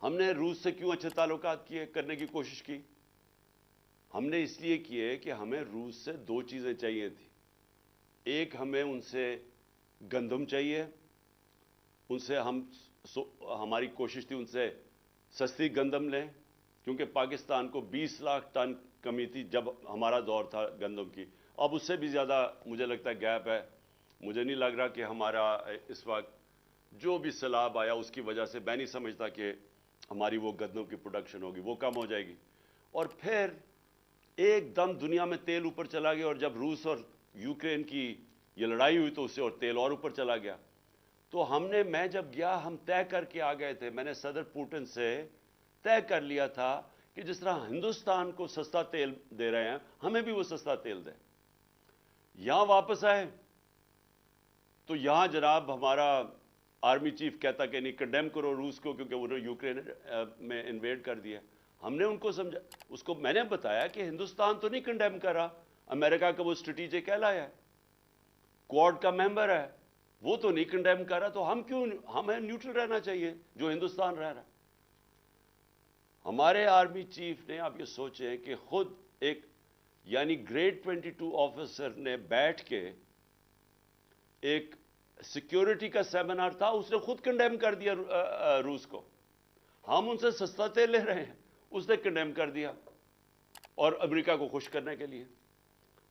ہم نے روس سے کیوں اچھے تعلقات کرنے کی کوشش کی؟ ہم نے اس لیے کیے کہ ہمیں روس سے دو چیزیں چاہیے تھیں. ایک، ہمیں ان سے گندم چاہیے، ان سے ہماری کوشش تھی ان سے سستی گندم لیں، کیونکہ پاکستان کو 20 لاکھ ٹن کمی تھی جب ہمارا دور تھا گندم کی. اب اس سے بھی زیادہ مجھے لگتا ہے گیپ ہے. مجھے نہیں لگ رہا کہ ہمارا اس وقت جو بھی سیلاب آیا اس کی وجہ سے میں نہیں سمجھتا کہ ہماری وہ گندم کی پروڈکشن ہوگی، وہ کم ہو جائے گی. اور پھر ایک دم دنیا میں تیل اوپر چلا گیا، اور جب روس اور یوکرین کی یہ لڑائی ہوئی تو اس سے اور تیل اور اوپر چلا گیا. تو میں جب گیا ہم طے کر کے آ گئے تھے، میں نے صدر پوٹن سے طے کر لیا تھا کہ جس طرح ہندوستان کو سستا تیل دے رہے ہیں ہمیں بھی وہ سستا تیل دیں. یہاں واپس آئے تو یہاں جناب ہمارا آرمی چیف کہتا کہ نہیں، کنڈیم کرو روس کو کیونکہ انہوں نے یوکرین میں انویڈ کر دیا. ہم نے ان کو سمجھا، اس کو میں نے بتایا کہ ہندوستان تو نہیں کنڈیم کر رہا، امریکہ کا وہ اسٹریٹجک ایلائی ہے، کوڈ کا ممبر ہے، وہ تو نہیں کنڈیم کر رہا، تو ہمیں نیوٹرل رہنا چاہیے جو ہندوستان رہ رہا ہے. ہمارے آرمی چیف نے، آپ یہ سوچیں کہ خود ایک یعنی گریڈ 22 آفیسر نے بیٹھ کے ایک سیکیورٹی کا سیمینار تھا، اس نے خود کنڈیم کر دیا روس کو. ہم ان سے سستا تیل لے رہے ہیں، اس نے کنڈیم کر دیا، اور امریکہ کو خوش کرنے کے لیے.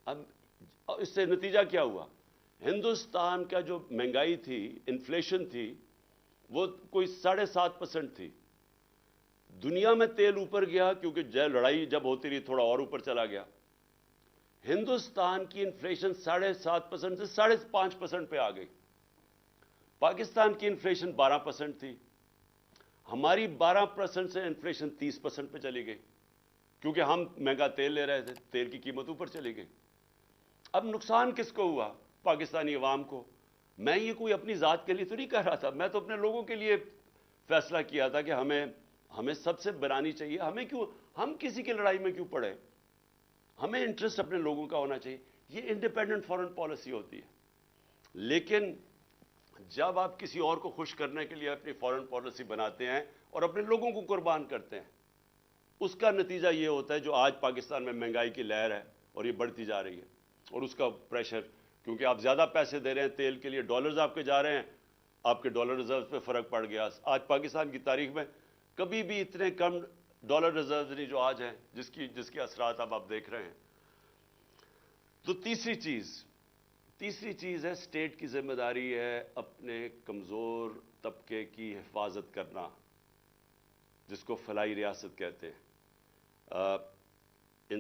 اب اس سے نتیجہ کیا ہوا؟ ہندوستان کا جو مہنگائی تھی، انفلیشن تھی، وہ کوئی 7.5% تھی. دنیا میں تیل اوپر گیا کیونکہ لڑائی جب ہوتی رہی تھوڑا اور اوپر چلا گیا. ہندوستان کی انفلیشن 7.5% سے 5.5% پہ آ گئی. پاکستان کی انفلیشن 12% تھی، ہماری 12% سے انفلیشن 30% پہ چلی گئی کیونکہ ہم مہنگا تیل لے رہے تھے، تیل کی قیمت اوپر چلی گئی. اب نقصان کس کو ہوا؟ پاکستانی عوام کو. میں یہ کوئی اپنی ذات کے لیے تو نہیں کہہ رہا تھا، میں تو اپنے لوگوں کے لیے فیصلہ کیا تھا کہ ہمیں سب سے بنانی چاہیے. ہم کسی کی لڑائی میں کیوں پڑے؟ ہمیں انٹرسٹ اپنے لوگوں کا ہونا چاہیے. یہ انڈیپینڈنٹ فارن پالیسی ہوتی ہے. لیکن جب آپ کسی اور کو خوش کرنے کے لیے اپنی فارن پالیسی بناتے ہیں اور اپنے لوگوں کو قربان کرتے ہیں، اس کا نتیجہ یہ ہوتا ہے جو آج پاکستان میں مہنگائی کی لہر ہے اور یہ بڑھتی جا رہی ہے، اور اس کا پریشر، کیونکہ آپ زیادہ پیسے دے رہے ہیں تیل کے لیے، ڈالرز آپ کے جا رہے ہیں، آپ کے ڈالر ریزروز پہ فرق پڑ گیا. آج پاکستان کی تاریخ میں کبھی بھی اتنے کم ڈالر ریزروز نہیں جو آج ہیں، جس کے اثرات اب آپ دیکھ رہے ہیں. تو تیسری چیز ہے، اسٹیٹ کی ذمہ داری ہے اپنے کمزور طبقے کی حفاظت کرنا، جس کو فلاحی ریاست کہتے ہیں.